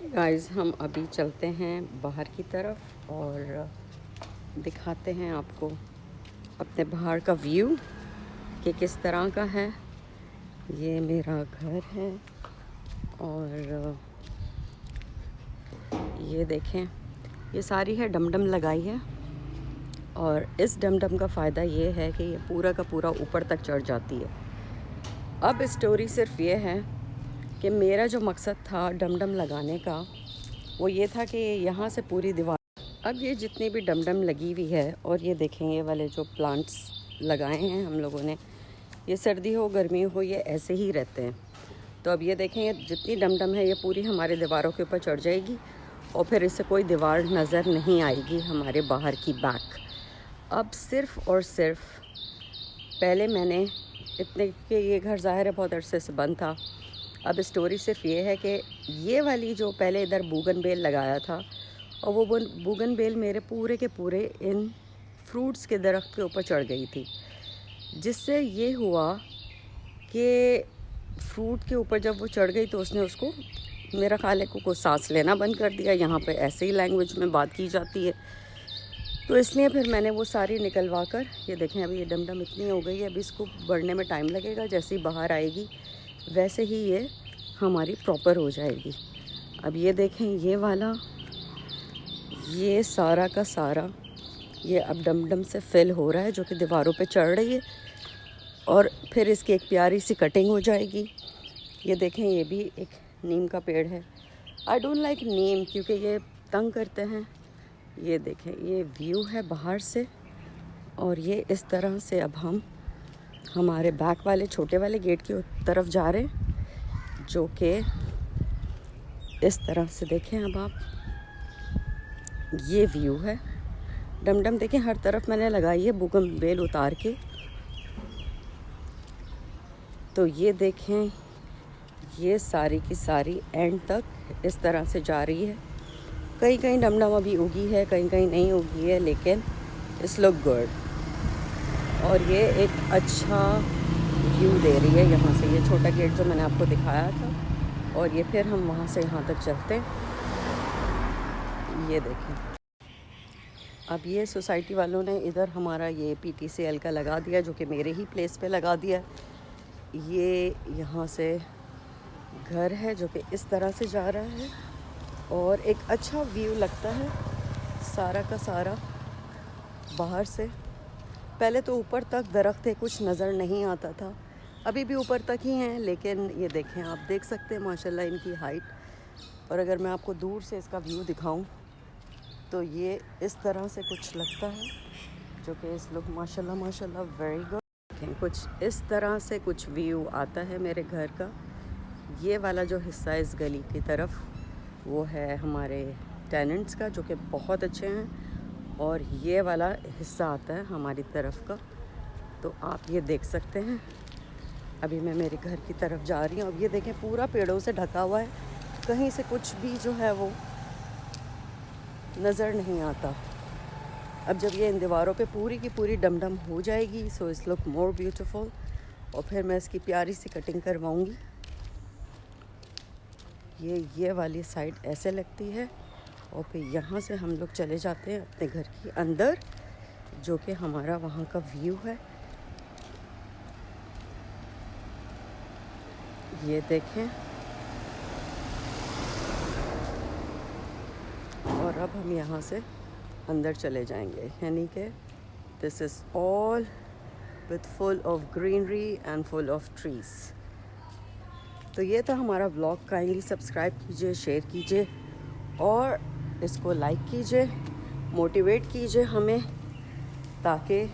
Guys हम अभी चलते हैं बाहर की तरफ और दिखाते हैं आपको अपने बाहर का व्यू कि किस तरह का है। ये मेरा घर है और ये देखें, ये सारी है डमडम लगाई है और इस डमडम का फ़ायदा ये है कि ये पूरा का पूरा ऊपर तक चढ़ जाती है। अब स्टोरी सिर्फ ये है कि मेरा जो मकसद था डमडम लगाने का वो ये था कि यहाँ से पूरी दीवार, अब ये जितनी भी डमडम लगी हुई है और ये देखें ये वाले जो प्लांट्स लगाए हैं हम लोगों ने, ये सर्दी हो गर्मी हो ये ऐसे ही रहते हैं। तो अब ये देखें ये जितनी डमडम है ये पूरी हमारे दीवारों के ऊपर चढ़ जाएगी और फिर इससे कोई दीवार नज़र नहीं आएगी हमारे बाहर की बैक। अब सिर्फ़ और सिर्फ पहले मैंने इतने कि ये घर ज़ाहिर है बहुत अरसे से बंद था। अब स्टोरी सिर्फ ये है कि ये वाली जो पहले इधर बूगनबेल लगाया था और वो बूगनबेल मेरे पूरे के पूरे इन फ्रूट्स के दरख्त के ऊपर चढ़ गई थी, जिससे ये हुआ कि फ्रूट के ऊपर जब वो चढ़ गई तो उसने उसको, मेरा ख्याल है को सांस लेना बंद कर दिया। यहाँ पे ऐसे ही लैंग्वेज में बात की जाती है, तो इसलिए फिर मैंने वो सारी निकलवा कर, ये देखें अभी ये डमडम इतनी हो गई है, अभी इसको बढ़ने में टाइम लगेगा। जैसे ही बाहर आएगी वैसे ही ये हमारी प्रॉपर हो जाएगी। अब ये देखें ये वाला, ये सारा का सारा ये अब डमडम से फिल हो रहा है जो कि दीवारों पे चढ़ रही है और फिर इसकी एक प्यारी सी कटिंग हो जाएगी। ये देखें ये भी एक नीम का पेड़ है। आई डोंट लाइक नीम क्योंकि ये तंग करते हैं। ये देखें ये व्यू है बाहर से और ये इस तरह से अब हम हमारे बैक वाले छोटे वाले गेट की तरफ जा रहे हैं, जो कि इस तरह से देखें। अब आप ये व्यू है डमडम देखें, हर तरफ मैंने लगाई है बूगनबेल उतार के। तो ये देखें ये सारी की सारी एंड तक इस तरह से जा रही है। कहीं कहीं डमडम अभी उगी है, कहीं कहीं नहीं उगी है, लेकिन इट्स लुक गुड। और ये एक अच्छा व्यू दे रही है यहाँ से, ये छोटा गेट जो मैंने आपको दिखाया था। और ये फिर हम वहाँ से यहाँ तक चलते हैं। ये देखें अब ये सोसाइटी वालों ने इधर हमारा ये PTCL का लगा दिया, जो कि मेरे ही प्लेस पे लगा दिया। ये यहाँ से घर है जो कि इस तरह से जा रहा है और एक अच्छा व्यू लगता है सारा का सारा बाहर से। पहले तो ऊपर तक दरख्त थे, कुछ नज़र नहीं आता था, अभी भी ऊपर तक ही हैं, लेकिन ये देखें आप देख सकते हैं माशाल्लाह इनकी हाइट। और अगर मैं आपको दूर से इसका व्यू दिखाऊं तो ये इस तरह से कुछ लगता है, जो कि इस लुक माशाल्लाह माशाल्लाह वेरी गुड। कुछ इस तरह से कुछ व्यू आता है मेरे घर का। ये वाला जो हिस्सा इस गली की तरफ वो है हमारे टेनेंट्स का, जो कि बहुत अच्छे हैं, और ये वाला हिस्सा आता है हमारी तरफ का। तो आप ये देख सकते हैं। अभी मैं मेरे घर की तरफ जा रही हूँ। अब ये देखें पूरा पेड़ों से ढका हुआ है, कहीं से कुछ भी जो है वो नज़र नहीं आता। अब जब ये इन दीवारों पे पूरी की पूरी डमडम हो जाएगी so it's look more beautiful, और फिर मैं इसकी प्यारी सी कटिंग करवाऊँगी। ये वाली साइड ऐसे लगती है और फिर यहाँ से हम लोग चले जाते हैं अपने घर के अंदर, जो कि हमारा वहाँ का व्यू है। ये देखें और अब हम यहाँ से अंदर चले जाएंगे, यानी कि this is all with full of greenery and full of trees. तो ये था हमारा व्लॉग। काइंडली सब्सक्राइब कीजिए, शेयर कीजिए और इसको लाइक कीजिए, मोटिवेट कीजिए हमें, ताकि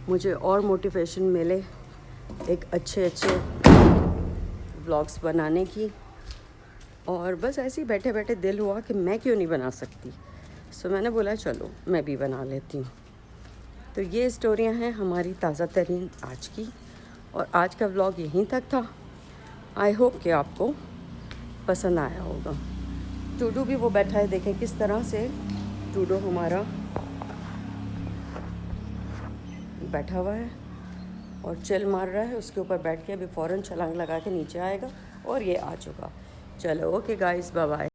मुझे और मोटिवेशन मिले एक अच्छे व्लॉग्स बनाने की। और बस ऐसे ही बैठे बैठे दिल हुआ कि मैं क्यों नहीं बना सकती, सो मैंने बोला चलो मैं भी बना लेती हूँ। तो ये स्टोरियाँ हैं हमारी ताज़ा तरीन आज की, और आज का व्लॉग यहीं तक था। आई होप कि आपको पसंद आया होगा। टूडू भी वो बैठा है, देखें किस तरह से टूडू हमारा बैठा हुआ है और चिल मार रहा है। उसके ऊपर बैठ के अभी फ़ौरन छलांग लगा के नीचे आएगा और ये आ चुका। चलो ओके गाइस, बाय बाय।